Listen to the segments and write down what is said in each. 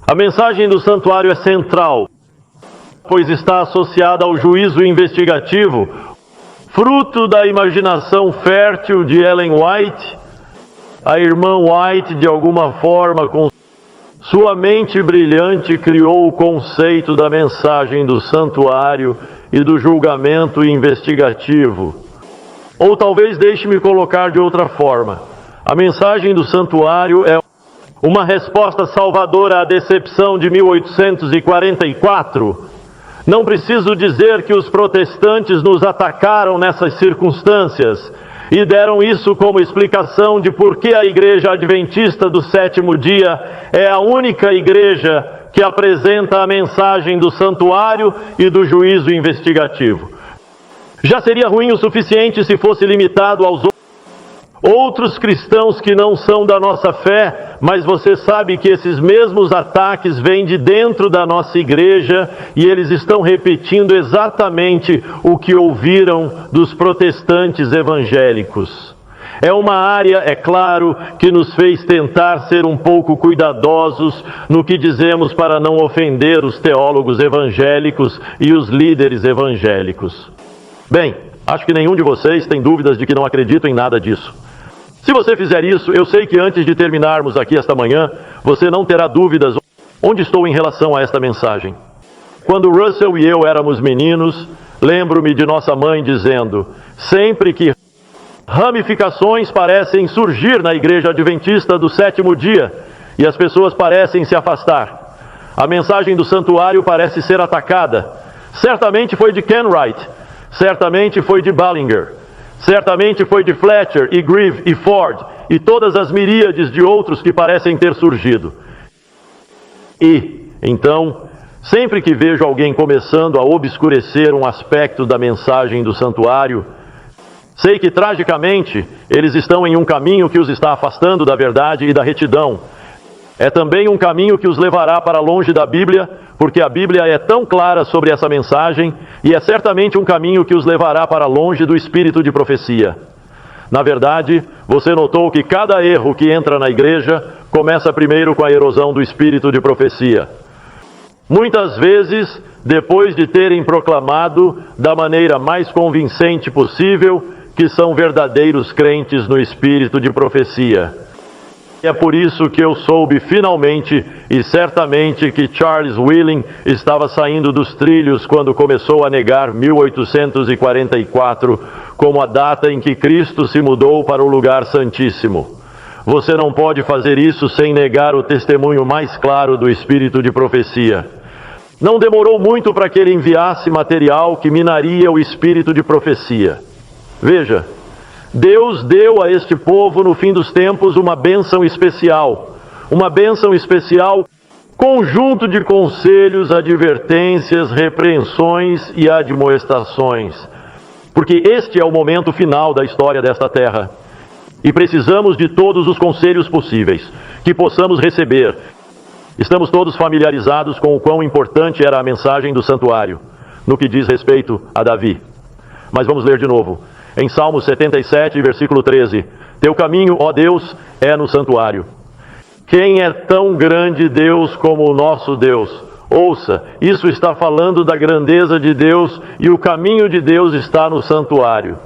A mensagem do santuário é central, pois está associada ao juízo investigativo, fruto da imaginação fértil de Ellen White. A irmã White, de alguma forma, com sua mente brilhante, criou o conceito da mensagem do santuário e do julgamento investigativo. Ou talvez deixe-me colocar de outra forma. A mensagem do santuário é uma resposta salvadora à decepção de 1844. Não preciso dizer que os protestantes nos atacaram nessas circunstâncias e deram isso como explicação de por que a Igreja Adventista do Sétimo Dia é a única igreja que apresenta a mensagem do santuário e do juízo investigativo. Já seria ruim o suficiente se fosse limitado aos outros cristãos que não são da nossa fé, mas você sabe que esses mesmos ataques vêm de dentro da nossa igreja e eles estão repetindo exatamente o que ouviram dos protestantes evangélicos. É uma área, é claro, que nos fez tentar ser um pouco cuidadosos no que dizemos para não ofender os teólogos evangélicos e os líderes evangélicos. Bem, acho que nenhum de vocês tem dúvidas de que não acredito em nada disso. Se você fizer isso, eu sei que antes de terminarmos aqui esta manhã, você não terá dúvidas onde estou em relação a esta mensagem. Quando Russell e eu éramos meninos, lembro-me de nossa mãe dizendo, sempre que ramificações parecem surgir na Igreja Adventista do Sétimo Dia e as pessoas parecem se afastar, a mensagem do santuário parece ser atacada. Certamente foi de Ken Wright, certamente foi de Ballinger, certamente foi de Fletcher e Grieve e Ford e todas as miríades de outros que parecem ter surgido. E, então, sempre que vejo alguém começando a obscurecer um aspecto da mensagem do santuário, sei que, tragicamente, eles estão em um caminho que os está afastando da verdade e da retidão. É também um caminho que os levará para longe da Bíblia, porque a Bíblia é tão clara sobre essa mensagem, e é certamente um caminho que os levará para longe do espírito de profecia. Na verdade, você notou que cada erro que entra na igreja começa primeiro com a erosão do espírito de profecia. Muitas vezes, depois de terem proclamado da maneira mais convincente possível que são verdadeiros crentes no espírito de profecia. É por isso que eu soube finalmente e certamente que Charles Willing estava saindo dos trilhos quando começou a negar 1844 como a data em que Cristo se mudou para o lugar santíssimo. Você não pode fazer isso sem negar o testemunho mais claro do espírito de profecia. Não demorou muito para que ele enviasse material que minaria o espírito de profecia. Veja, Deus deu a este povo no fim dos tempos uma bênção especial, conjunto de conselhos, advertências, repreensões e admoestações, porque este é o momento final da história desta terra, e precisamos de todos os conselhos possíveis, que possamos receber. Estamos todos familiarizados com o quão importante era a mensagem do santuário, no que diz respeito a Davi. Mas vamos ler de novo. Em Salmo 77, versículo 13. Teu caminho, ó Deus, é no santuário. Quem é tão grande Deus como o nosso Deus? Ouça, isso está falando da grandeza de Deus e o caminho de Deus está no santuário.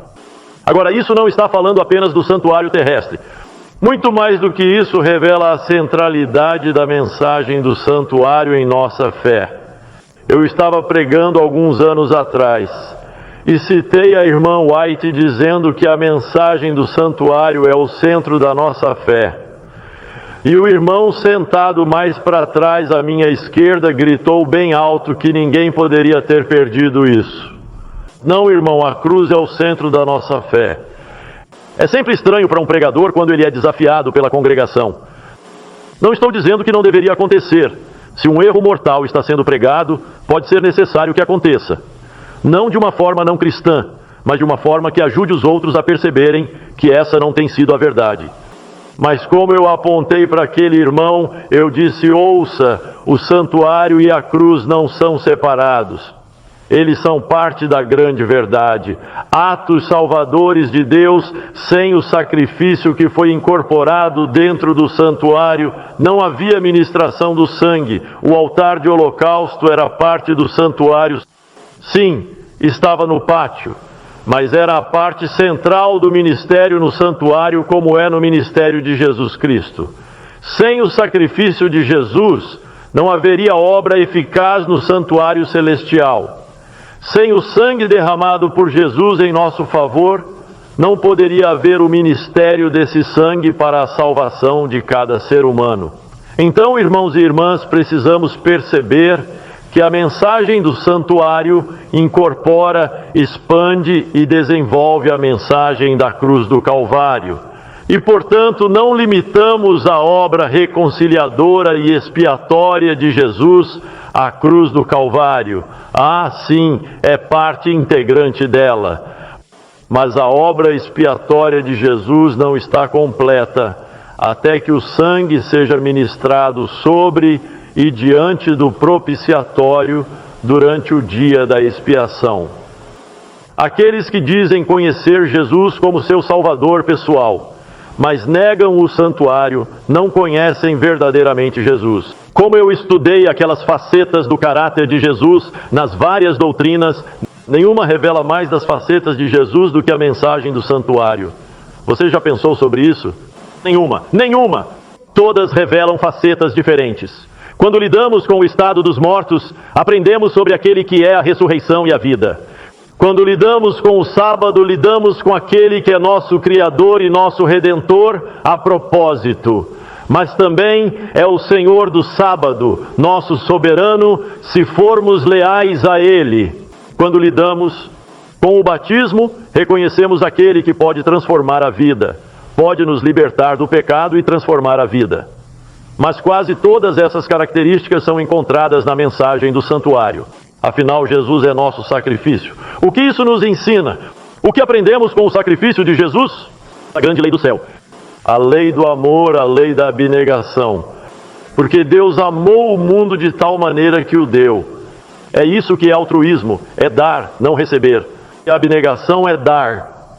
Agora, isso não está falando apenas do santuário terrestre. Muito mais do que isso, revela a centralidade da mensagem do santuário em nossa fé. Eu estava pregando alguns anos atrás e citei a irmã White dizendo que a mensagem do santuário é o centro da nossa fé. E o irmão sentado mais para trás à minha esquerda gritou bem alto que ninguém poderia ter perdido isso. Não, irmão, a cruz é o centro da nossa fé. É sempre estranho para um pregador quando ele é desafiado pela congregação. Não estou dizendo que não deveria acontecer. Se um erro mortal está sendo pregado, pode ser necessário que aconteça. Não de uma forma não cristã, mas de uma forma que ajude os outros a perceberem que essa não tem sido a verdade. Mas como eu apontei para aquele irmão, eu disse, ouça, o santuário e a cruz não são separados. Eles são parte da grande verdade, atos salvadores de Deus. Sem o sacrifício que foi incorporado dentro do santuário, não havia ministração do sangue. O altar de holocausto era parte do santuário. Sim, estava no pátio, mas era a parte central do ministério no santuário, como é no ministério de Jesus Cristo. Sem o sacrifício de Jesus, não haveria obra eficaz no santuário celestial. Sem o sangue derramado por Jesus em nosso favor, não poderia haver o ministério desse sangue para a salvação de cada ser humano. Então, irmãos e irmãs, precisamos perceber que a mensagem do santuário incorpora, expande e desenvolve a mensagem da cruz do Calvário. E, portanto, não limitamos a obra reconciliadora e expiatória de Jesus à cruz do Calvário. Ah, sim, é parte integrante dela. Mas a obra expiatória de Jesus não está completa até que o sangue seja ministrado sobre e diante do propiciatório durante o dia da expiação. Aqueles que dizem conhecer Jesus como seu Salvador pessoal, mas negam o santuário, não conhecem verdadeiramente Jesus. Como eu estudei aquelas facetas do caráter de Jesus nas várias doutrinas, nenhuma revela mais das facetas de Jesus do que a mensagem do santuário. Você já pensou sobre isso? Nenhuma! Todas revelam facetas diferentes. Quando lidamos com o estado dos mortos, aprendemos sobre aquele que é a ressurreição e a vida. Quando lidamos com o sábado, lidamos com aquele que é nosso Criador e nosso Redentor a propósito. Mas também é o Senhor do sábado, nosso soberano, se formos leais a Ele. Quando lidamos com o batismo, reconhecemos aquele que pode transformar a vida, pode nos libertar do pecado e transformar a vida. Mas quase todas essas características são encontradas na mensagem do santuário. Afinal, Jesus é nosso sacrifício. O que isso nos ensina? O que aprendemos com o sacrifício de Jesus? A grande lei do céu. A lei do amor, a lei da abnegação. Porque Deus amou o mundo de tal maneira que o deu. É isso que é altruísmo, é dar, não receber. E a abnegação é dar.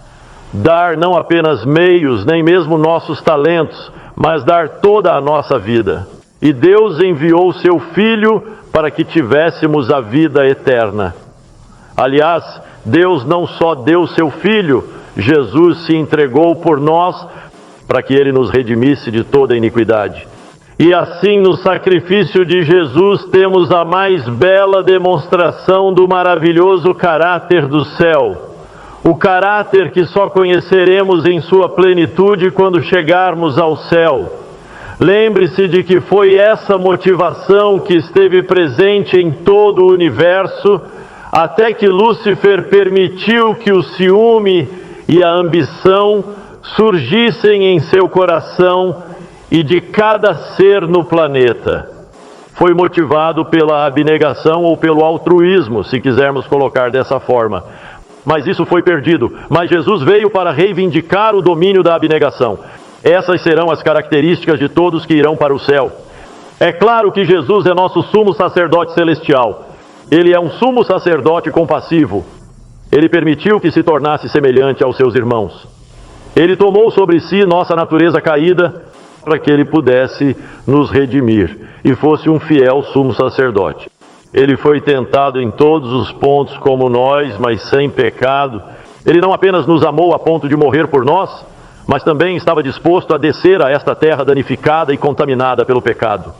Dar não apenas meios, nem mesmo nossos talentos, mas dar toda a nossa vida. E Deus enviou seu Filho para que tivéssemos a vida eterna. Aliás, Deus não só deu seu Filho, Jesus se entregou por nós para que Ele nos redimisse de toda a iniquidade. E assim, no sacrifício de Jesus, temos a mais bela demonstração do maravilhoso caráter do céu. O caráter que só conheceremos em sua plenitude quando chegarmos ao céu. Lembre-se de que foi essa motivação que esteve presente em todo o universo, até que Lúcifer permitiu que o ciúme e a ambição surgissem em seu coração e de cada ser no planeta. Foi motivado pela abnegação ou pelo altruísmo, se quisermos colocar dessa forma. Mas isso foi perdido. Mas Jesus veio para reivindicar o domínio da abnegação. Essas serão as características de todos que irão para o céu. É claro que Jesus é nosso sumo sacerdote celestial. Ele é um sumo sacerdote compassivo. Ele permitiu que se tornasse semelhante aos seus irmãos. Ele tomou sobre si nossa natureza caída para que ele pudesse nos redimir e fosse um fiel sumo sacerdote. Ele foi tentado em todos os pontos como nós, mas sem pecado. Ele não apenas nos amou a ponto de morrer por nós, mas também estava disposto a descer a esta terra danificada e contaminada pelo pecado.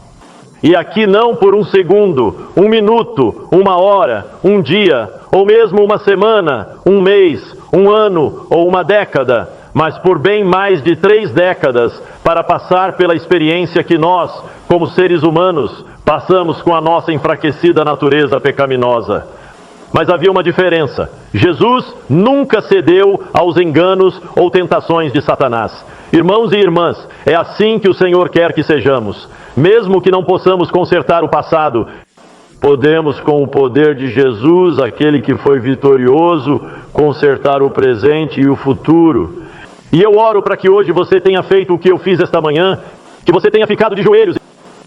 E aqui não por um segundo, um minuto, uma hora, um dia, ou mesmo uma semana, um mês, um ano ou uma década, mas por bem mais de 3 décadas, para passar pela experiência que nós, como seres humanos, passamos com a nossa enfraquecida natureza pecaminosa. Mas havia uma diferença. Jesus nunca cedeu aos enganos ou tentações de Satanás. Irmãos e irmãs, é assim que o Senhor quer que sejamos. Mesmo que não possamos consertar o passado, podemos, com o poder de Jesus, aquele que foi vitorioso, consertar o presente e o futuro. E eu oro para que hoje você tenha feito o que eu fiz esta manhã, que você tenha ficado de joelhos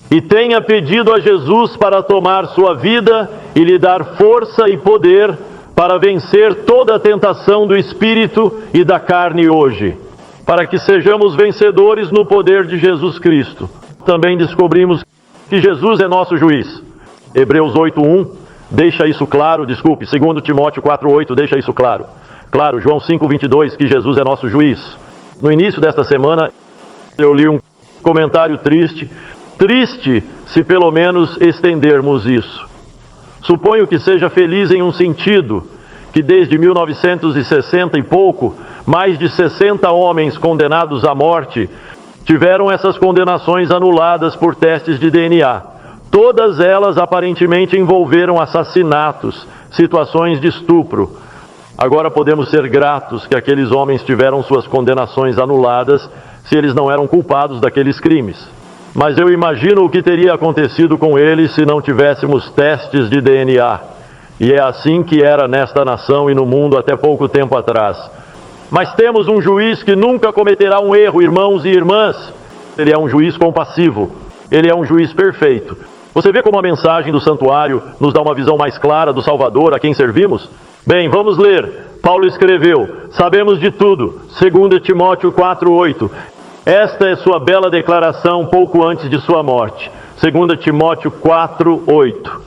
e tenha pedido a Jesus para tomar sua vida e lhe dar força e poder para vencer toda a tentação do espírito e da carne hoje, para que sejamos vencedores no poder de Jesus Cristo. Também descobrimos que Jesus é nosso juiz. Hebreus 8:1 deixa isso claro, 2 Timóteo 4:8 deixa isso claro. Claro, João 5:22, que Jesus é nosso juiz. No início desta semana, eu li um comentário triste se pelo menos estendermos isso. Suponho que seja feliz em um sentido, que desde 1960 e pouco, mais de 60 homens condenados à morte tiveram essas condenações anuladas por testes de DNA. Todas elas aparentemente envolveram assassinatos, situações de estupro. Agora podemos ser gratos que aqueles homens tiveram suas condenações anuladas, se eles não eram culpados daqueles crimes. Mas eu imagino o que teria acontecido com eles se não tivéssemos testes de DNA. E é assim que era nesta nação e no mundo até pouco tempo atrás. Mas temos um juiz que nunca cometerá um erro, irmãos e irmãs. Ele é um juiz compassivo. Ele é um juiz perfeito. Você vê como a mensagem do santuário nos dá uma visão mais clara do Salvador a quem servimos? Bem, vamos ler. Paulo escreveu: sabemos de tudo, 2 Timóteo 4:8. Esta é sua bela declaração pouco antes de sua morte. 2 Timóteo 4:8.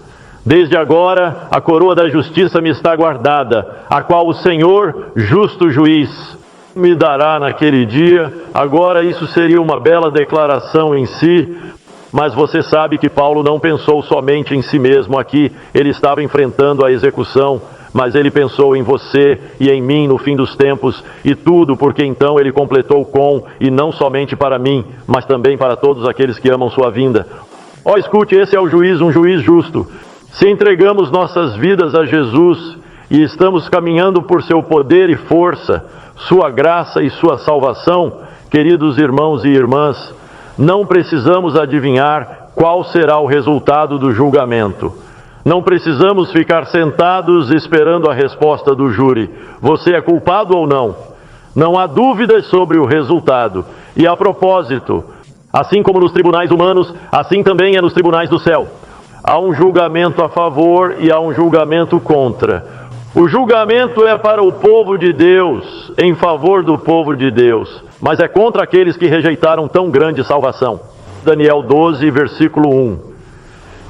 Desde agora a coroa da justiça me está guardada, a qual o Senhor, justo juiz, me dará naquele dia. Agora isso seria uma bela declaração em si, mas você sabe que Paulo não pensou somente em si mesmo aqui. Ele estava enfrentando a execução, mas ele pensou em você e em mim no fim dos tempos, e tudo porque então ele completou com, e não somente para mim, mas também para todos aqueles que amam sua vinda. Escute, esse é o juiz, um juiz justo. Se entregamos nossas vidas a Jesus e estamos caminhando por seu poder e força, sua graça e sua salvação, queridos irmãos e irmãs, não precisamos adivinhar qual será o resultado do julgamento. Não precisamos ficar sentados esperando a resposta do júri. Você é culpado ou não? Não há dúvidas sobre o resultado. E a propósito, assim como nos tribunais humanos, assim também é nos tribunais do céu. Há um julgamento a favor e há um julgamento contra. O julgamento é para o povo de Deus, em favor do povo de Deus, mas é contra aqueles que rejeitaram tão grande salvação. Daniel 12, versículo 1.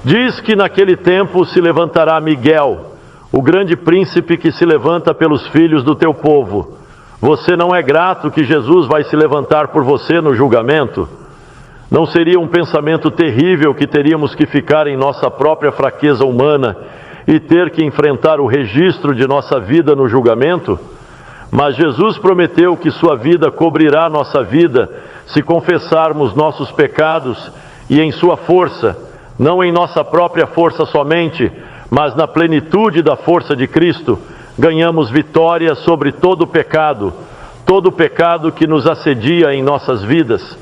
Diz que naquele tempo se levantará Miguel, o grande príncipe que se levanta pelos filhos do teu povo. Você não é grato que Jesus vai se levantar por você no julgamento? Não seria um pensamento terrível que teríamos que ficar em nossa própria fraqueza humana e ter que enfrentar o registro de nossa vida no julgamento? Mas Jesus prometeu que sua vida cobrirá nossa vida se confessarmos nossos pecados, e em sua força, não em nossa própria força somente, mas na plenitude da força de Cristo, ganhamos vitória sobre todo pecado que nos assedia em nossas vidas.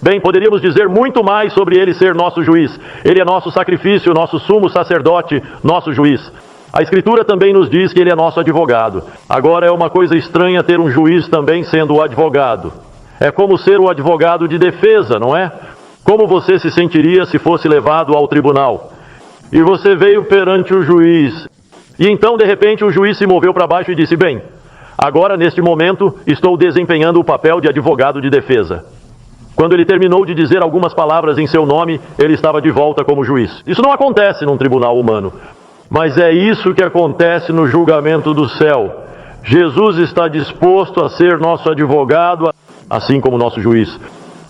Bem, poderíamos dizer muito mais sobre Ele ser nosso juiz. Ele é nosso sacrifício, nosso sumo sacerdote, nosso juiz. A Escritura também nos diz que Ele é nosso advogado. Agora é uma coisa estranha ter um juiz também sendo o advogado. É como ser o advogado de defesa, não é? Como você se sentiria se fosse levado ao tribunal? E você veio perante o juiz. E então, de repente, o juiz se moveu para baixo e disse: bem, agora, neste momento, estou desempenhando o papel de advogado de defesa. Quando ele terminou de dizer algumas palavras em seu nome, ele estava de volta como juiz. Isso não acontece num tribunal humano, mas é isso que acontece no julgamento do céu. Jesus está disposto a ser nosso advogado, assim como nosso juiz.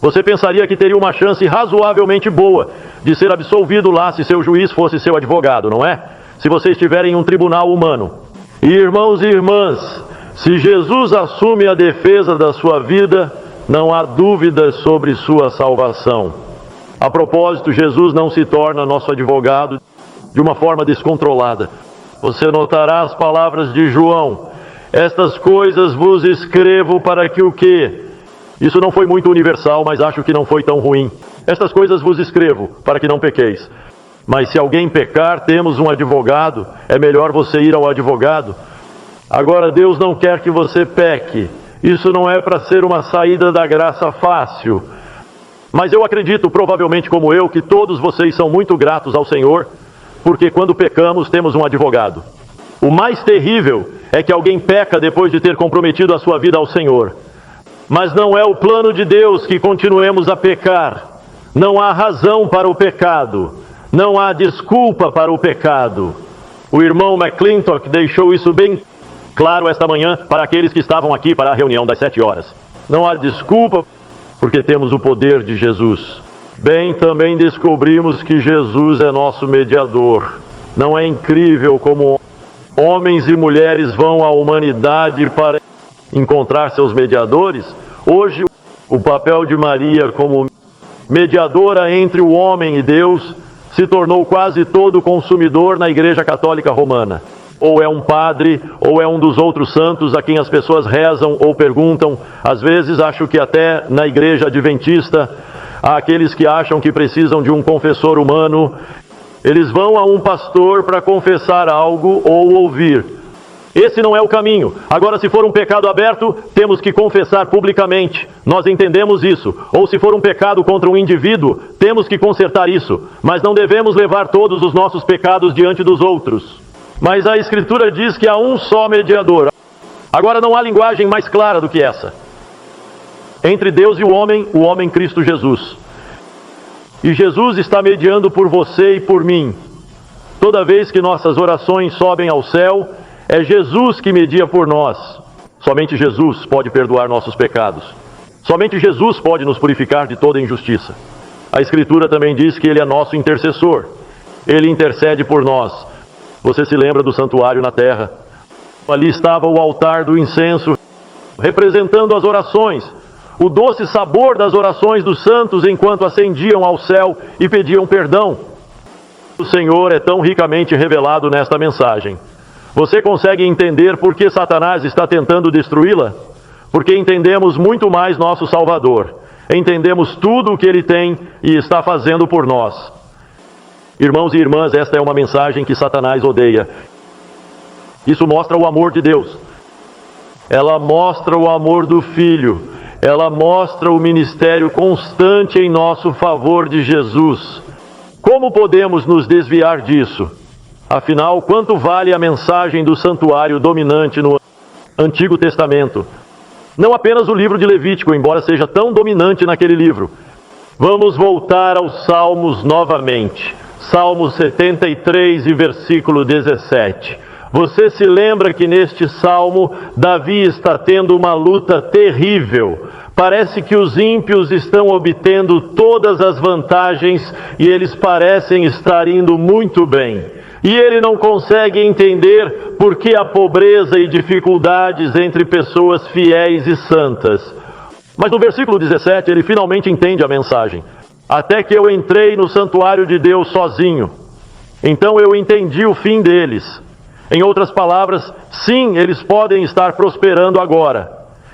Você pensaria que teria uma chance razoavelmente boa de ser absolvido lá se seu juiz fosse seu advogado, não é? Se você estiver em um tribunal humano. E irmãos e irmãs, se Jesus assume a defesa da sua vida, não há dúvidas sobre sua salvação. A propósito, Jesus não se torna nosso advogado de uma forma descontrolada. Você notará as palavras de João: estas coisas vos escrevo para que o quê? Isso não foi muito universal, mas acho que não foi tão ruim. Estas coisas vos escrevo, para que não pequeis. Mas se alguém pecar, temos um advogado. É melhor você ir ao advogado. Agora, Deus não quer que você peque. Isso não é para ser uma saída da graça fácil. Mas eu acredito, provavelmente como eu, que todos vocês são muito gratos ao Senhor porque quando pecamos temos um advogado. O mais terrível é que alguém peca depois de ter comprometido a sua vida ao Senhor. Mas não é o plano de Deus que continuemos a pecar. Não há razão para o pecado. Não há desculpa para o pecado. O irmão McClintock deixou isso bem claro esta manhã para aqueles que estavam aqui para a reunião das 7 horas. Não há desculpa porque temos o poder de Jesus. Bem, também descobrimos que Jesus é nosso mediador. Não é incrível como homens e mulheres vão à humanidade para encontrar seus mediadores? Hoje, o papel de Maria como mediadora entre o homem e Deus se tornou quase todo consumidor na Igreja Católica Romana. Ou é um padre, ou é um dos outros santos a quem as pessoas rezam ou perguntam. Às vezes, acho que até na Igreja Adventista, há aqueles que acham que precisam de um confessor humano. Eles vão a um pastor para confessar algo ou ouvir. Esse não é o caminho. Agora, se for um pecado aberto, temos que confessar publicamente. Nós entendemos isso. Ou se for um pecado contra um indivíduo, temos que consertar isso. Mas não devemos levar todos os nossos pecados diante dos outros. Mas a Escritura diz que há um só mediador. Agora, não há linguagem mais clara do que essa. Entre Deus e o homem Cristo Jesus. E Jesus está mediando por você e por mim. Toda vez que nossas orações sobem ao céu, é Jesus que media por nós. Somente Jesus pode perdoar nossos pecados. Somente Jesus pode nos purificar de toda injustiça. A Escritura também diz que Ele é nosso intercessor. Ele intercede por nós. Você se lembra do santuário na terra? Ali estava o altar do incenso, representando as orações. O doce sabor das orações dos santos enquanto ascendiam ao céu e pediam perdão. O Senhor é tão ricamente revelado nesta mensagem. Você consegue entender por que Satanás está tentando destruí-la? Porque entendemos muito mais nosso Salvador. Entendemos tudo o que Ele tem e está fazendo por nós. Irmãos e irmãs, esta é uma mensagem que Satanás odeia. Isso mostra o amor de Deus. Ela mostra o amor do Filho. Ela mostra o ministério constante em nosso favor de Jesus. Como podemos nos desviar disso? Afinal, quanto vale a mensagem do santuário dominante no Antigo Testamento? Não apenas o livro de Levítico, embora seja tão dominante naquele livro. Vamos voltar aos Salmos novamente. Salmo 73 e versículo 17. Você se lembra que neste salmo, Davi está tendo uma luta terrível. Parece que os ímpios estão obtendo todas as vantagens e eles parecem estar indo muito bem. E ele não consegue entender por que a pobreza e dificuldades entre pessoas fiéis e santas. Mas no versículo 17 ele finalmente entende a mensagem. Até que eu entrei no santuário de Deus sozinho. Então eu entendi o fim deles. Em outras palavras, sim, eles podem estar prosperando agora.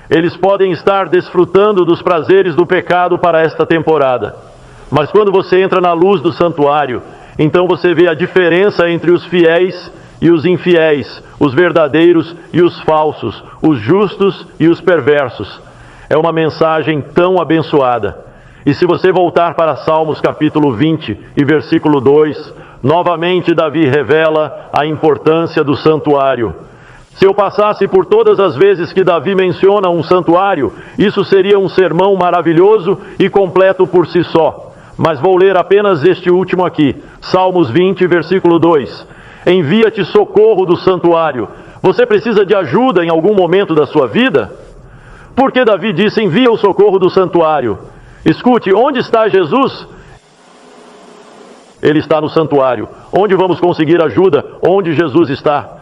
Eles podem estar desfrutando dos prazeres do pecado para esta temporada. Mas quando você entra na luz do santuário, então você vê a diferença entre os fiéis e os infiéis, os verdadeiros e os falsos, os justos e os perversos. É uma mensagem tão abençoada. E se você voltar para Salmos capítulo 20 e versículo 2, novamente Davi revela a importância do santuário. Se eu passasse por todas as vezes que Davi menciona um santuário, isso seria um sermão maravilhoso e completo por si só. Mas vou ler apenas este último aqui, Salmos 20, versículo 2. Envia-te socorro do santuário. Você precisa de ajuda em algum momento da sua vida? Por que Davi disse, envia o socorro do santuário? Escute, onde está Jesus? Ele está no santuário. Onde vamos conseguir ajuda? Onde Jesus está?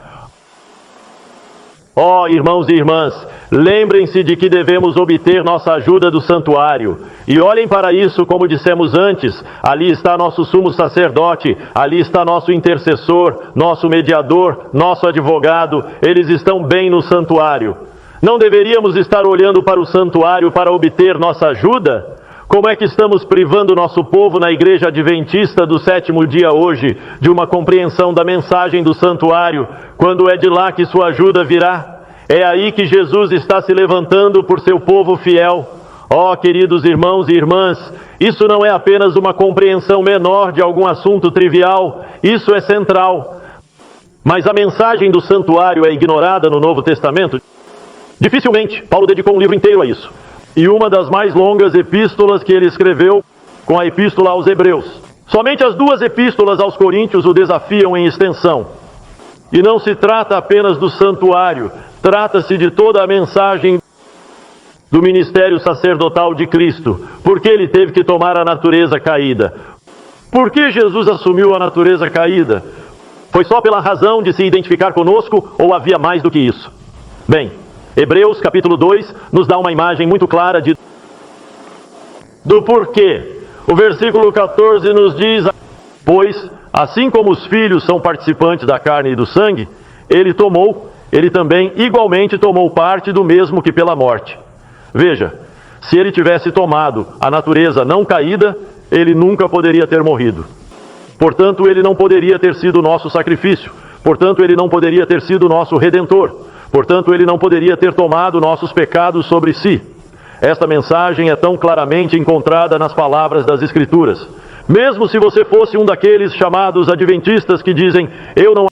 Ó, irmãos e irmãs, lembrem-se de que devemos obter nossa ajuda do santuário. E olhem para isso, como dissemos antes, ali está nosso sumo sacerdote, ali está nosso intercessor, nosso mediador, nosso advogado, eles estão bem no santuário. Não deveríamos estar olhando para o santuário para obter nossa ajuda? Como é que estamos privando nosso povo na Igreja Adventista do 7º dia hoje de uma compreensão da mensagem do santuário, quando é de lá que sua ajuda virá? É aí que Jesus está se levantando por seu povo fiel. Ó, queridos irmãos e irmãs, isso não é apenas uma compreensão menor de algum assunto trivial, isso é central. Mas a mensagem do santuário é ignorada no Novo Testamento? Dificilmente. Paulo dedicou um livro inteiro a isso. E uma das mais longas epístolas que ele escreveu com a epístola aos Hebreus. Somente as duas epístolas aos Coríntios o desafiam em extensão. E não se trata apenas do santuário, trata-se de toda a mensagem do ministério sacerdotal de Cristo. Por que ele teve que tomar a natureza caída? Por que Jesus assumiu a natureza caída? Foi só pela razão de se identificar conosco ou havia mais do que isso? Bem, Hebreus capítulo 2 nos dá uma imagem muito clara do porquê. O versículo 14 nos diz: pois, assim como os filhos são participantes da carne e do sangue, ele também igualmente tomou parte do mesmo que pela morte. Veja, se ele tivesse tomado a natureza não caída, ele nunca poderia ter morrido. Portanto, ele não poderia ter sido o nosso sacrifício. Portanto, ele não poderia ter sido o nosso redentor. Portanto, ele não poderia ter tomado nossos pecados sobre si. Esta mensagem é tão claramente encontrada nas palavras das Escrituras. Mesmo se você fosse um daqueles chamados adventistas que dizem: eu não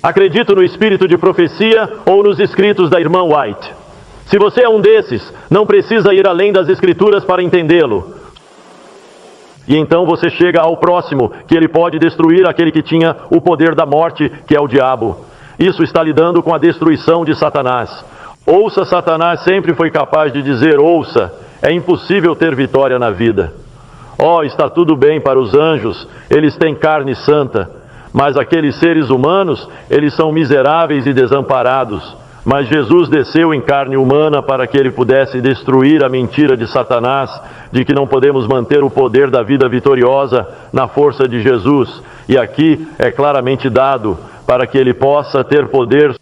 acredito no espírito de profecia ou nos escritos da irmã White. Se você é um desses, não precisa ir além das Escrituras para entendê-lo. E então você chega ao próximo, que ele pode destruir aquele que tinha o poder da morte, que é o diabo. Isso está lidando com a destruição de Satanás. Ouça, Satanás sempre foi capaz de dizer: ouça, é impossível ter vitória na vida. Oh, está tudo bem para os anjos, eles têm carne santa. Mas aqueles seres humanos, eles são miseráveis e desamparados. Mas Jesus desceu em carne humana para que ele pudesse destruir a mentira de Satanás, de que não podemos manter o poder da vida vitoriosa na força de Jesus. E aqui é claramente dado para que ele possa ter poder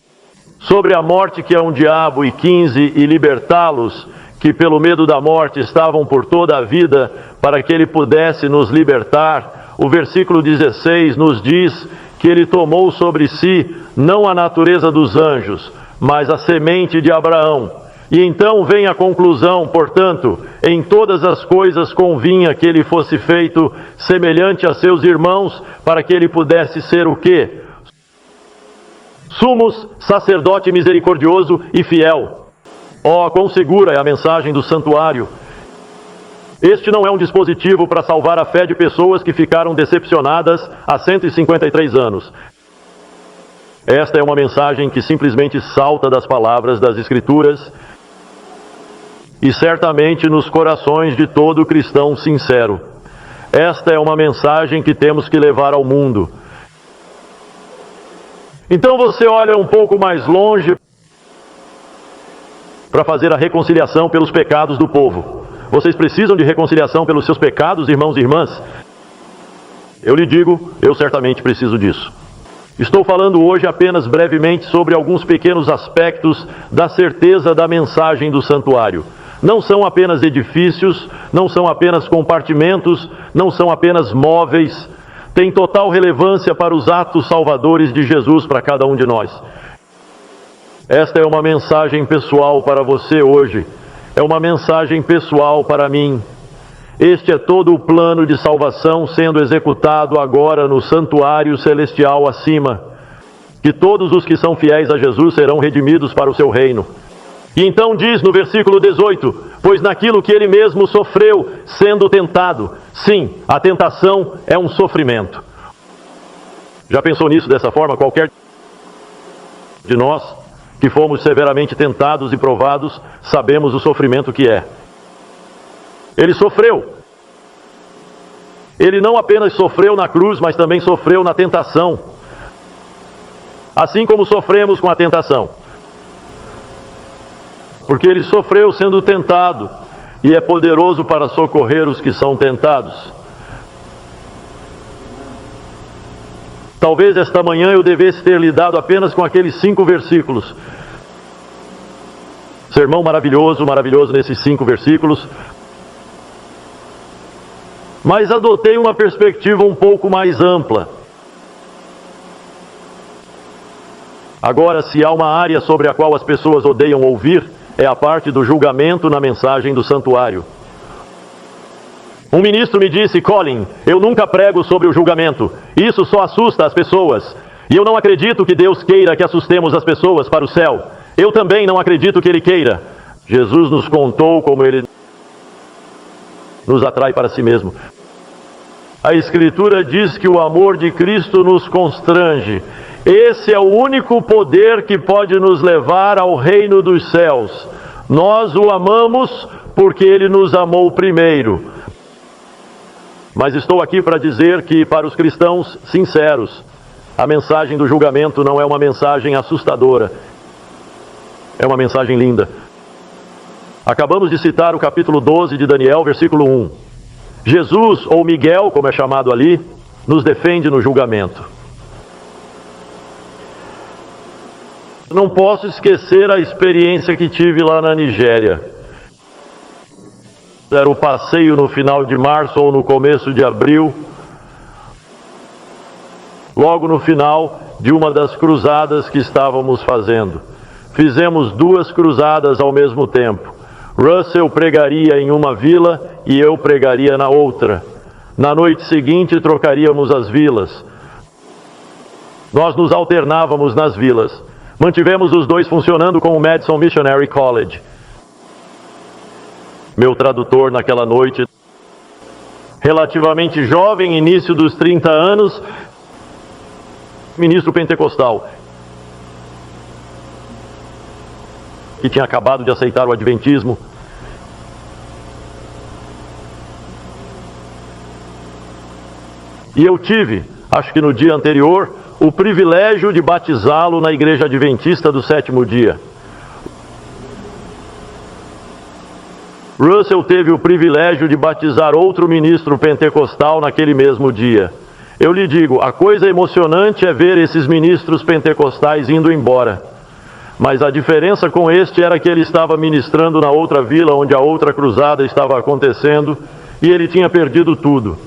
sobre a morte, que é um diabo, e 15, e libertá-los, que pelo medo da morte estavam por toda a vida, para que ele pudesse nos libertar. O versículo 16 nos diz que ele tomou sobre si não a natureza dos anjos, mas a semente de Abraão. E então vem a conclusão: portanto, em todas as coisas convinha que ele fosse feito semelhante a seus irmãos, para que ele pudesse ser o quê? Sumos, sacerdote misericordioso e fiel. Oh, quão segura é a mensagem do santuário! Este não é um dispositivo para salvar a fé de pessoas que ficaram decepcionadas há 153 anos. Esta é uma mensagem que simplesmente salta das palavras das Escrituras e certamente nos corações de todo cristão sincero. Esta é uma mensagem que temos que levar ao mundo. Então você olha um pouco mais longe para fazer a reconciliação pelos pecados do povo. Vocês precisam de reconciliação pelos seus pecados, irmãos e irmãs? Eu lhe digo, eu certamente preciso disso. Estou falando hoje apenas brevemente sobre alguns pequenos aspectos da certeza da mensagem do santuário. Não são apenas edifícios, não são apenas compartimentos, não são apenas móveis. Tem total relevância para os atos salvadores de Jesus para cada um de nós. Esta é uma mensagem pessoal para você hoje. É uma mensagem pessoal para mim. Este é todo o plano de salvação sendo executado agora no santuário celestial acima. Que todos os que são fiéis a Jesus serão redimidos para o seu reino. E então diz no versículo 18: pois naquilo que ele mesmo sofreu sendo tentado. Sim, a tentação é um sofrimento. Já pensou nisso dessa forma? Qualquer de nós que fomos severamente tentados e provados, sabemos o sofrimento que é. Ele sofreu. Ele não apenas sofreu na cruz, mas também sofreu na tentação. Assim como sofremos com a tentação. Porque ele sofreu sendo tentado e é poderoso para socorrer os que são tentados. Talvez esta manhã eu devesse ter lidado apenas com aqueles 5 versículos. Sermão maravilhoso, maravilhoso nesses 5 versículos. Mas adotei uma perspectiva um pouco mais ampla. Agora, se há uma área sobre a qual as pessoas odeiam ouvir, é a parte do julgamento na mensagem do santuário. Um ministro me disse: Colin, eu nunca prego sobre o julgamento. Isso só assusta as pessoas. E eu não acredito que Deus queira que assustemos as pessoas para o céu. Eu também não acredito que Ele queira. Jesus nos contou como Ele nos atrai para si mesmo. A Escritura diz que o amor de Cristo nos constrange. Esse é o único poder que pode nos levar ao reino dos céus. Nós o amamos porque Ele nos amou primeiro. Mas estou aqui para dizer que, para os cristãos sinceros, a mensagem do julgamento não é uma mensagem assustadora. É uma mensagem linda. Acabamos de citar o capítulo 12 de Daniel, versículo 1. Jesus, ou Miguel, como é chamado ali, nos defende no julgamento. Não posso esquecer a experiência que tive lá na Nigéria. Era o passeio no final de março ou no começo de abril, logo no final de uma das cruzadas que estávamos fazendo. Fizemos 2 cruzadas ao mesmo tempo. Russell pregaria em uma vila e eu pregaria na outra. Na noite seguinte trocaríamos as vilas. Nós nos alternávamos nas vilas. Mantivemos os 2 funcionando com o Madison Missionary College. Meu tradutor naquela noite, relativamente jovem, início dos 30 anos, ministro pentecostal, que tinha acabado de aceitar o adventismo. E eu tive, acho que no dia anterior, o privilégio de batizá-lo na Igreja Adventista do 7º dia. Russell teve o privilégio de batizar outro ministro pentecostal naquele mesmo dia. Eu lhe digo, a coisa emocionante é ver esses ministros pentecostais indo embora. Mas a diferença com este era que ele estava ministrando na outra vila onde a outra cruzada estava acontecendo e ele tinha perdido tudo.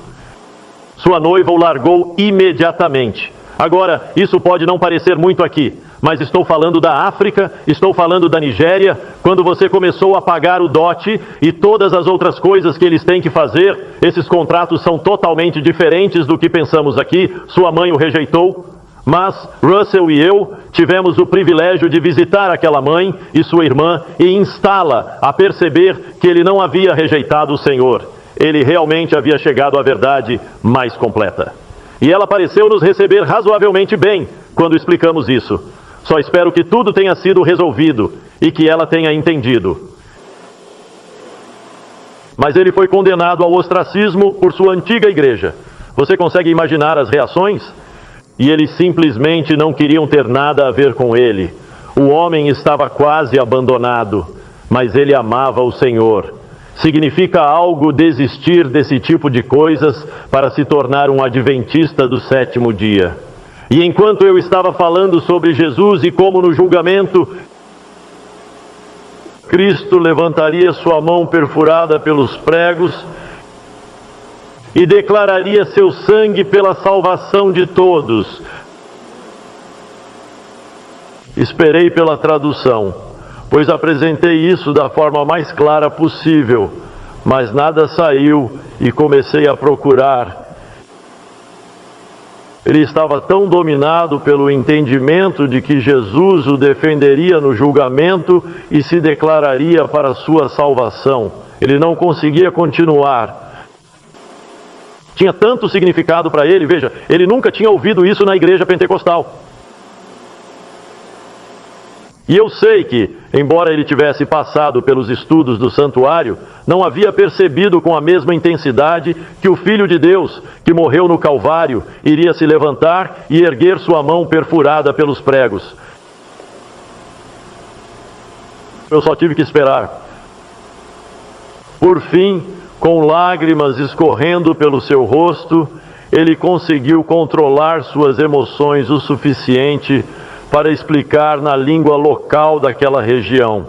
Sua noiva o largou imediatamente. Agora, isso pode não parecer muito aqui, mas estou falando da África, estou falando da Nigéria, quando você começou a pagar o dote e todas as outras coisas que eles têm que fazer. Esses contratos são totalmente diferentes do que pensamos aqui. Sua mãe o rejeitou, mas Russell e eu tivemos o privilégio de visitar aquela mãe e sua irmã e instá-la a perceber que ele não havia rejeitado o Senhor. Ele realmente havia chegado à verdade mais completa. E ela pareceu nos receber razoavelmente bem quando explicamos isso. Só espero que tudo tenha sido resolvido e que ela tenha entendido. Mas ele foi condenado ao ostracismo por sua antiga igreja. Você consegue imaginar as reações? E eles simplesmente não queriam ter nada a ver com ele. O homem estava quase abandonado, mas ele amava o Senhor. Significa algo desistir desse tipo de coisas para se tornar um adventista do 7º dia. E enquanto eu estava falando sobre Jesus e como no julgamento Cristo levantaria sua mão perfurada pelos pregos e declararia seu sangue pela salvação de todos, esperei pela tradução, pois apresentei isso da forma mais clara possível, mas nada saiu e comecei a procurar. Ele estava tão dominado pelo entendimento de que Jesus o defenderia no julgamento e se declararia para a sua salvação. Ele não conseguia continuar. Tinha tanto significado para ele, veja, ele nunca tinha ouvido isso na igreja pentecostal. E eu sei que, embora ele tivesse passado pelos estudos do santuário, não havia percebido com a mesma intensidade que o Filho de Deus, que morreu no Calvário, iria se levantar e erguer sua mão perfurada pelos pregos. Eu só tive que esperar. Por fim, com lágrimas escorrendo pelo seu rosto, ele conseguiu controlar suas emoções o suficiente para explicar na língua local daquela região.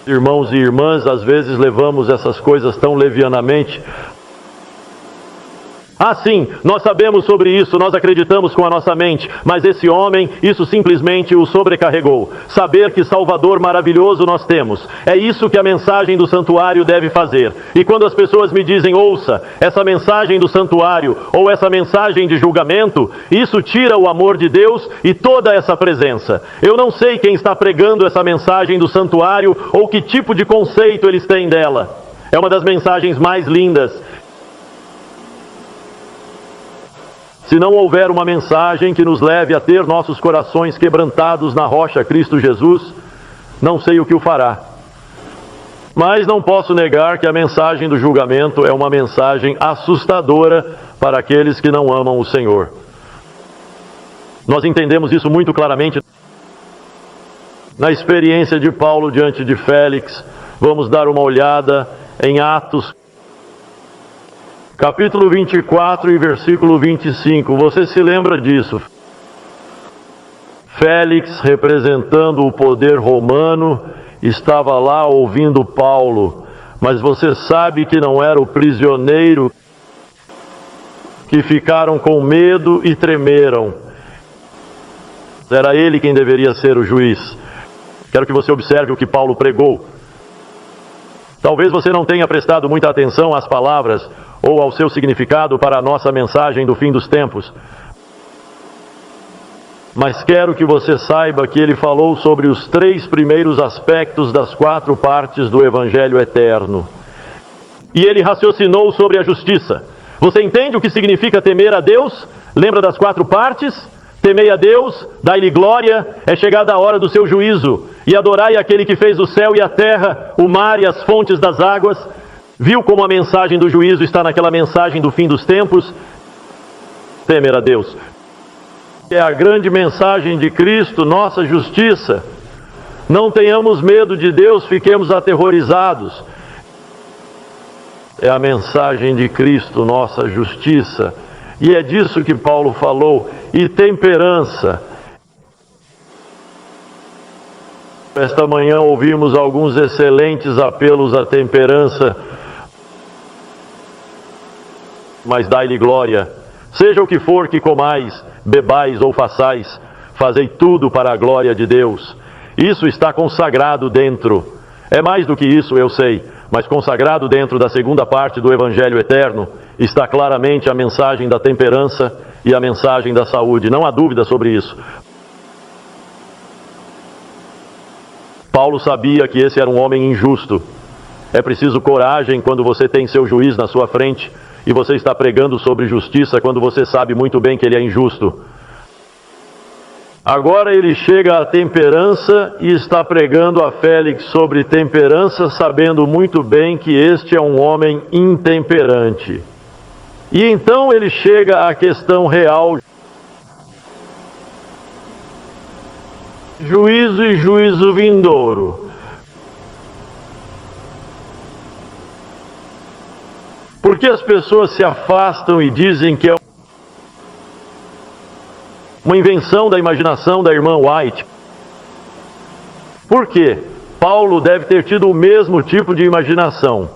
Irmãos e irmãs, às vezes levamos essas coisas tão levianamente. Ah, sim, nós sabemos sobre isso, nós acreditamos com a nossa mente, mas esse homem, isso simplesmente o sobrecarregou. Saber que Salvador maravilhoso nós temos, é isso que a mensagem do santuário deve fazer. E quando as pessoas me dizem, ouça, essa mensagem do santuário, ou essa mensagem de julgamento, isso tira o amor de Deus e toda essa presença. Eu não sei quem está pregando essa mensagem do santuário, ou que tipo de conceito eles têm dela. É uma das mensagens mais lindas. Se não houver uma mensagem que nos leve a ter nossos corações quebrantados na rocha Cristo Jesus, não sei o que o fará. Mas não posso negar que a mensagem do julgamento é uma mensagem assustadora para aqueles que não amam o Senhor. Nós entendemos isso muito claramente na experiência de Paulo diante de Félix. Vamos dar uma olhada em Atos capítulo 24 e versículo 25, você se lembra disso? Félix, representando o poder romano, estava lá ouvindo Paulo, mas você sabe que não era o prisioneiro, que ficaram com medo e tremeram. Era ele quem deveria ser o juiz. Quero que você observe o que Paulo pregou. Talvez você não tenha prestado muita atenção às palavras ou ao seu significado para a nossa mensagem do fim dos tempos. Mas quero que você saiba que ele falou sobre os 3 primeiros aspectos das 4 partes do Evangelho eterno. E ele raciocinou sobre a justiça. Você entende o que significa temer a Deus? Lembra das 4 partes? Temei a Deus, dai-lhe glória, é chegada a hora do seu juízo. E adorai aquele que fez o céu e a terra, o mar e as fontes das águas. Viu como a mensagem do juízo está naquela mensagem do fim dos tempos? Temer a Deus. É a grande mensagem de Cristo, nossa justiça. Não tenhamos medo de Deus, fiquemos aterrorizados. É a mensagem de Cristo, nossa justiça. E é disso que Paulo falou. E temperança. Esta manhã ouvimos alguns excelentes apelos à temperança. Mas dai-lhe glória. Seja o que for que comais, bebais ou façais, fazei tudo para a glória de Deus. Isso está consagrado dentro. É mais do que isso, eu sei, mas consagrado dentro da segunda parte do Evangelho eterno, está claramente a mensagem da temperança e a mensagem da saúde. Não há dúvida sobre isso. Paulo sabia que esse era um homem injusto. É preciso coragem quando você tem seu juiz na sua frente e você está pregando sobre justiça quando você sabe muito bem que ele é injusto. Agora ele chega à temperança e está pregando a Félix sobre temperança, sabendo muito bem que este é um homem intemperante. E então ele chega à questão real. Juízo e juízo vindouro. Por que as pessoas se afastam e dizem que é uma invenção da imaginação da irmã White? Por quê? Paulo deve ter tido o mesmo tipo de imaginação.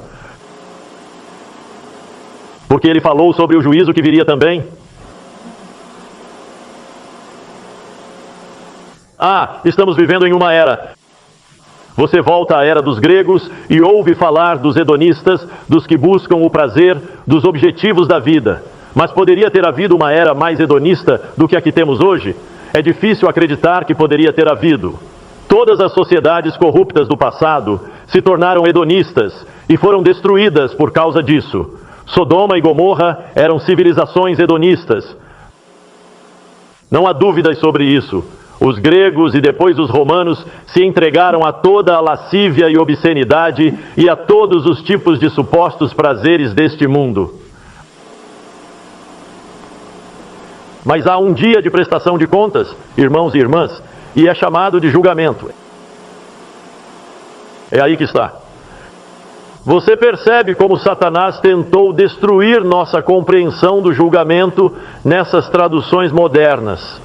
Porque ele falou sobre o juízo que viria também. Estamos vivendo em uma era. Você volta à era dos gregos e ouve falar dos hedonistas, dos que buscam o prazer, dos objetivos da vida. Mas poderia ter havido uma era mais hedonista do que a que temos hoje? É difícil acreditar que poderia ter havido. Todas as sociedades corruptas do passado se tornaram hedonistas e foram destruídas por causa disso. Sodoma e Gomorra eram civilizações hedonistas. Não há dúvidas sobre isso. Os gregos e depois os romanos se entregaram a toda a lascívia e obscenidade e a todos os tipos de supostos prazeres deste mundo. Mas há um dia de prestação de contas, irmãos e irmãs, e é chamado de julgamento. É aí que está. Você percebe como Satanás tentou destruir nossa compreensão do julgamento nessas traduções modernas.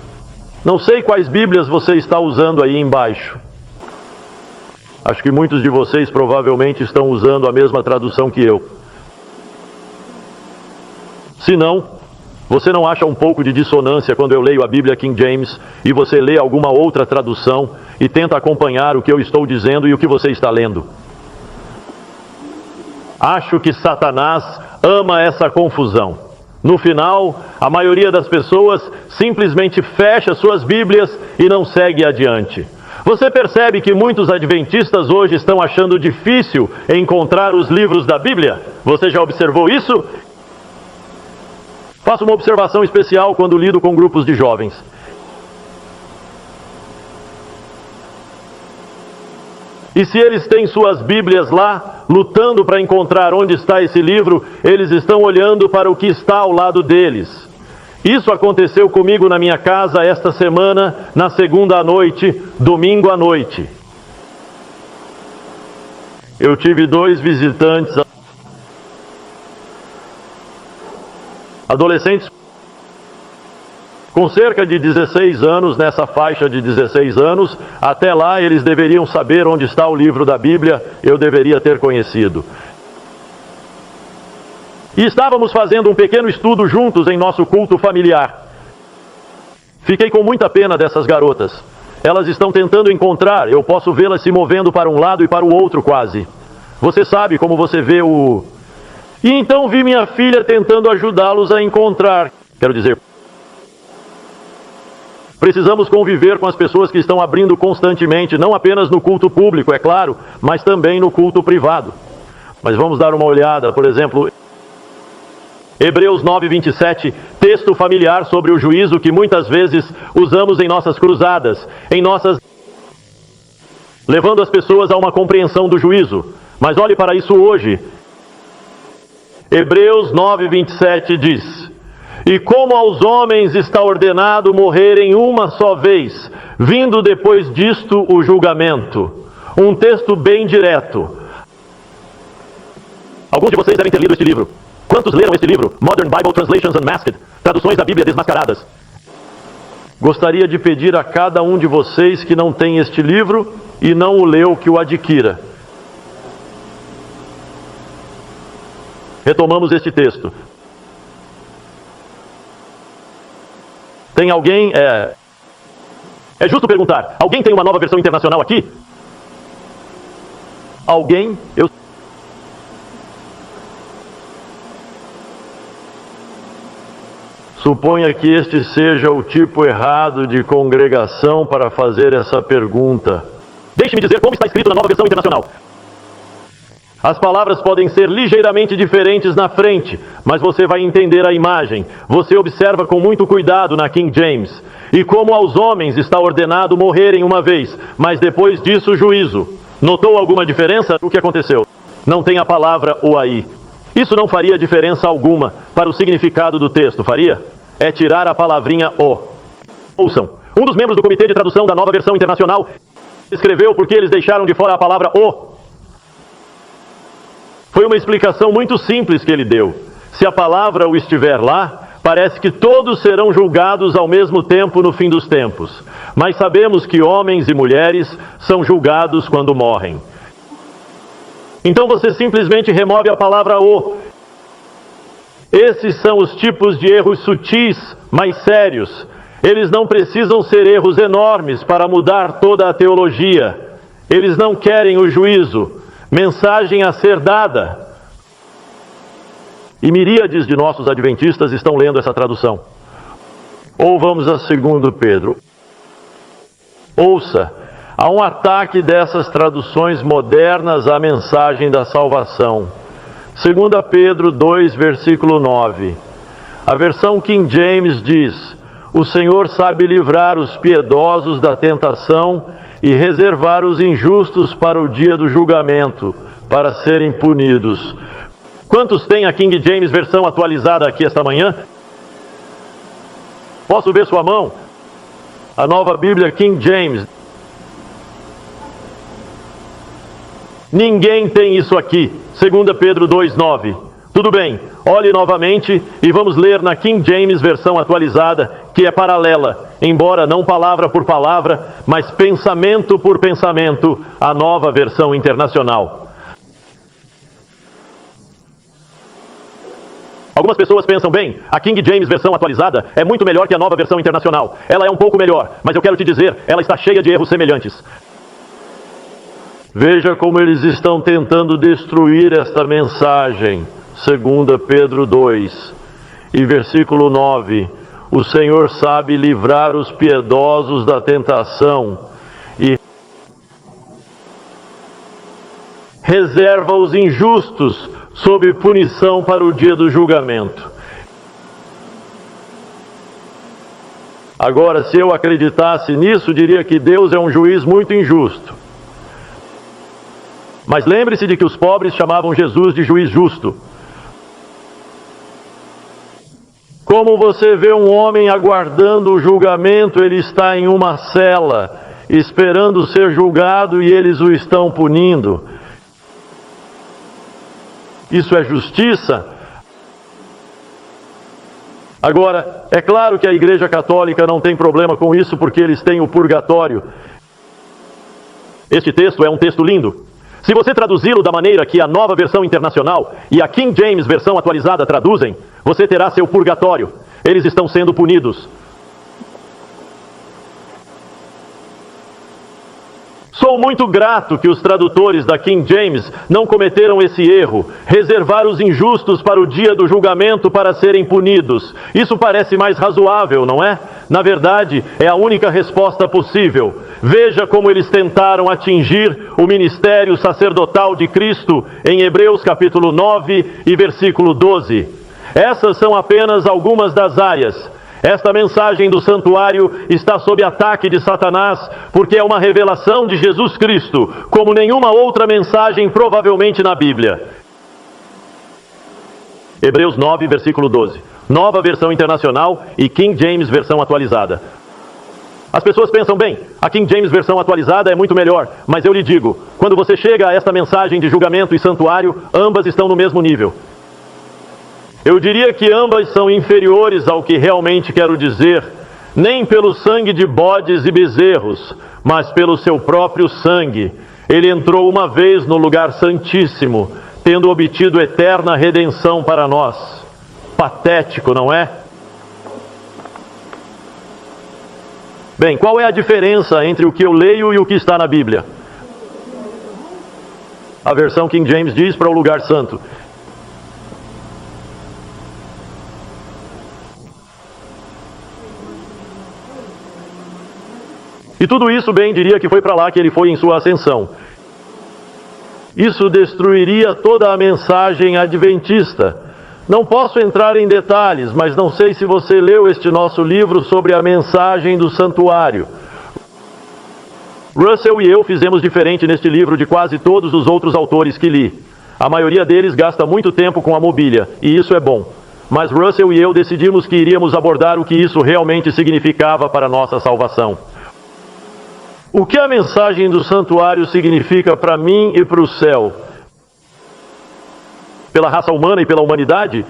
Não sei quais Bíblias você está usando aí embaixo. Acho que muitos de vocês provavelmente estão usando a mesma tradução que eu. Se não, você não acha um pouco de dissonância quando eu leio a Bíblia King James e você lê alguma outra tradução e tenta acompanhar o que eu estou dizendo e o que você está lendo? Acho que Satanás ama essa confusão. No final, a maioria das pessoas simplesmente fecha suas Bíblias e não segue adiante. Você percebe que muitos adventistas hoje estão achando difícil encontrar os livros da Bíblia? Você já observou isso? Faço uma observação especial quando lido com grupos de jovens. E se eles têm suas Bíblias lá, lutando para encontrar onde está esse livro, eles estão olhando para o que está ao lado deles. Isso aconteceu comigo na minha casa esta semana, na segunda à noite, domingo à noite. Eu tive 2 visitantes, adolescentes com cerca de 16 anos, nessa faixa de 16 anos. Até lá eles deveriam saber onde está o livro da Bíblia, eu deveria ter conhecido. E estávamos fazendo um pequeno estudo juntos em nosso culto familiar. Fiquei com muita pena dessas garotas. Elas estão tentando encontrar, eu posso vê-las se movendo para um lado e para o outro quase. Você sabe como você vê o... E então vi minha filha tentando ajudá-los a encontrar. Quero dizer, precisamos conviver com as pessoas que estão abrindo constantemente, não apenas no culto público, é claro, mas também no culto privado. Mas vamos dar uma olhada, por exemplo... Hebreus 9:27, texto familiar sobre o juízo que muitas vezes usamos em nossas cruzadas, levando as pessoas a uma compreensão do juízo. Mas olhe para isso hoje. Hebreus 9:27 diz: e como aos homens está ordenado morrerem uma só vez, vindo depois disto o julgamento. Um texto bem direto. Alguns de vocês devem ter lido este livro. Quantos leram este livro? Modern Bible Translations Unmasked, traduções da Bíblia desmascaradas. Gostaria de pedir a cada um de vocês que não tem este livro e não o leu, que o adquira. Retomamos este texto. Tem alguém... É justo perguntar, alguém tem uma nova versão internacional aqui? Alguém? Suponha que este seja o tipo errado de congregação para fazer essa pergunta. Deixe-me dizer como está escrito na nova versão internacional. As palavras podem ser ligeiramente diferentes na frente, mas você vai entender a imagem. Você observa com muito cuidado na King James. E como aos homens está ordenado morrerem uma vez, mas depois disso juízo. Notou alguma diferença? O que aconteceu? Não tem a palavra o aí. Isso não faria diferença alguma para o significado do texto, faria? É tirar a palavrinha o. Ouçam, um dos membros do Comitê de Tradução da Nova Versão Internacional escreveu porque eles deixaram de fora a palavra o. Foi uma explicação muito simples que ele deu. Se a palavra o estiver lá, parece que todos serão julgados ao mesmo tempo no fim dos tempos. Mas sabemos que homens e mulheres são julgados quando morrem. Então você simplesmente remove a palavra o. Esses são os tipos de erros sutis, mas sérios. Eles não precisam ser erros enormes para mudar toda a teologia. Eles não querem o juízo. Mensagem a ser dada. E miríades de nossos adventistas estão lendo essa tradução. Ou vamos a 2 Pedro. Ouça, há um ataque dessas traduções modernas à mensagem da salvação. 2 Pedro 2, versículo 9. A versão King James diz: o Senhor sabe livrar os piedosos da tentação e reservar os injustos para o dia do julgamento, para serem punidos. Quantos têm a King James versão atualizada aqui esta manhã? Posso ver sua mão? A nova Bíblia King James. Ninguém tem isso aqui. 2 Pedro 2:9. Tudo bem, olhe novamente e vamos ler na King James versão atualizada, que é paralela, embora não palavra por palavra, mas pensamento por pensamento, a nova versão internacional. Algumas pessoas pensam, bem, a King James versão atualizada é muito melhor que a nova versão internacional. Ela é um pouco melhor, mas eu quero te dizer, ela está cheia de erros semelhantes. Veja como eles estão tentando destruir esta mensagem. 2 Pedro 2 e versículo 9. O Senhor sabe livrar os piedosos da tentação e reserva os injustos sob punição para o dia do julgamento. Agora, se eu acreditasse nisso, diria que Deus é um juiz muito injusto. Mas lembre-se de que os pobres chamavam Jesus de juiz justo. Como você vê um homem aguardando o julgamento, ele está em uma cela, esperando ser julgado e eles o estão punindo. Isso é justiça? Agora, é claro que a Igreja Católica não tem problema com isso porque eles têm o purgatório. Este texto é um texto lindo. Se você traduzi-lo da maneira que a nova versão internacional e a King James versão atualizada traduzem, você terá seu purgatório. Eles estão sendo punidos. Sou muito grato que os tradutores da King James não cometeram esse erro, reservar os injustos para o dia do julgamento para serem punidos. Isso parece mais razoável, não é? Na verdade, é a única resposta possível. Veja como eles tentaram atingir o ministério sacerdotal de Cristo em Hebreus capítulo 9 e versículo 12. Essas são apenas algumas das áreas. Esta mensagem do santuário está sob ataque de Satanás, porque é uma revelação de Jesus Cristo, como nenhuma outra mensagem provavelmente na Bíblia. Hebreus 9, versículo 12. Nova versão internacional e King James versão atualizada. As pessoas pensam, bem, a King James versão atualizada é muito melhor, mas eu lhe digo, quando você chega a esta mensagem de julgamento e santuário, ambas estão no mesmo nível. Eu diria que ambas são inferiores ao que realmente quero dizer, nem pelo sangue de bodes e bezerros, mas pelo seu próprio sangue. Ele entrou uma vez no lugar santíssimo, tendo obtido eterna redenção para nós. Patético, não é? Bem, qual é a diferença entre o que eu leio e o que está na Bíblia? A versão King James diz para o lugar santo. E tudo isso, bem, diria que foi para lá que ele foi em sua ascensão. Isso destruiria toda a mensagem adventista. Não posso entrar em detalhes, mas não sei se você leu este nosso livro sobre a mensagem do santuário. Russell e eu fizemos diferente neste livro de quase todos os outros autores que li. A maioria deles gasta muito tempo com a mobília, e isso é bom. Mas Russell e eu decidimos que iríamos abordar o que isso realmente significava para a nossa salvação. O que a mensagem do santuário significa para mim e para o céu? Pela raça humana e pela humanidade?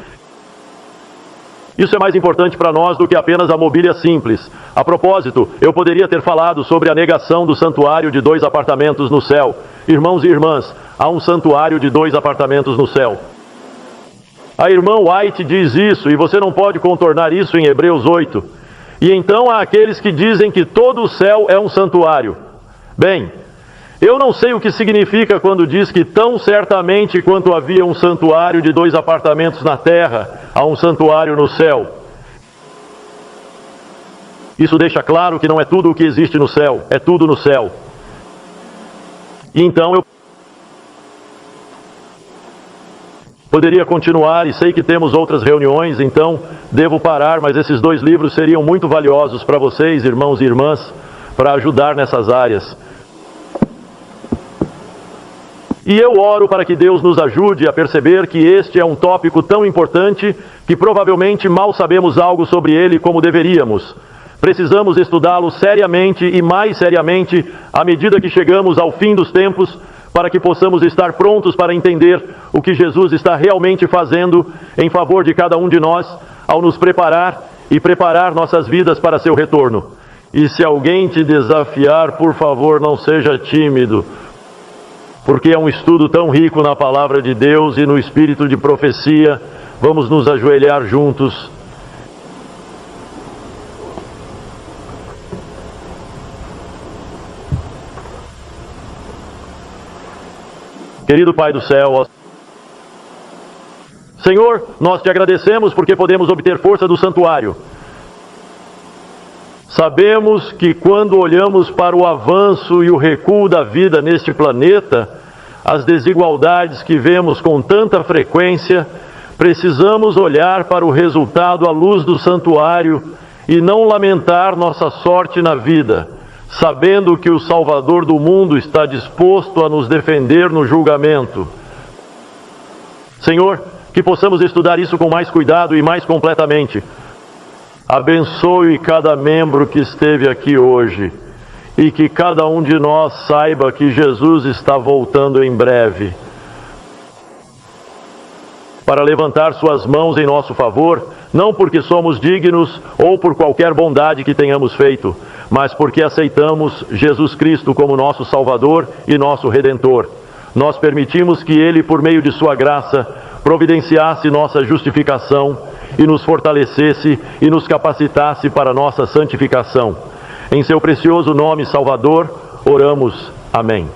Isso é mais importante para nós do que apenas a mobília simples. A propósito, eu poderia ter falado sobre a negação do santuário de 2 apartamentos no céu. Irmãos e irmãs, há um santuário de 2 apartamentos no céu. A irmã White diz isso, e você não pode contornar isso em Hebreus 8. E então há aqueles que dizem que todo o céu é um santuário. Bem, eu não sei o que significa quando diz que tão certamente quanto havia um santuário de 2 apartamentos na terra, há um santuário no céu. Isso deixa claro que não é tudo o que existe no céu, é tudo no céu. E então eu poderia continuar, e sei que temos outras reuniões, então devo parar, mas esses 2 livros seriam muito valiosos para vocês, irmãos e irmãs, para ajudar nessas áreas. E eu oro para que Deus nos ajude a perceber que este é um tópico tão importante que provavelmente mal sabemos algo sobre ele como deveríamos. Precisamos estudá-lo seriamente e mais seriamente à medida que chegamos ao fim dos tempos, para que possamos estar prontos para entender o que Jesus está realmente fazendo em favor de cada um de nós, ao nos preparar e preparar nossas vidas para seu retorno. E se alguém te desafiar, por favor, não seja tímido, porque é um estudo tão rico na palavra de Deus e no espírito de profecia, Vamos nos ajoelhar juntos. Querido Pai do céu, Senhor, nós te agradecemos porque podemos obter força do santuário. Sabemos que quando olhamos para o avanço e o recuo da vida neste planeta, as desigualdades que vemos com tanta frequência, precisamos olhar para o resultado à luz do santuário e não lamentar nossa sorte na vida, sabendo que o Salvador do mundo está disposto a nos defender no julgamento. Senhor, que possamos estudar isso com mais cuidado e mais completamente. Abençoe cada membro que esteve aqui hoje e que cada um de nós saiba que Jesus está voltando em breve para levantar suas mãos em nosso favor, não porque somos dignos ou por qualquer bondade que tenhamos feito, mas porque aceitamos Jesus Cristo como nosso Salvador e nosso Redentor. Nós permitimos que Ele, por meio de sua graça, providenciasse nossa justificação e nos fortalecesse e nos capacitasse para nossa santificação. Em seu precioso nome, Salvador, oramos. Amém.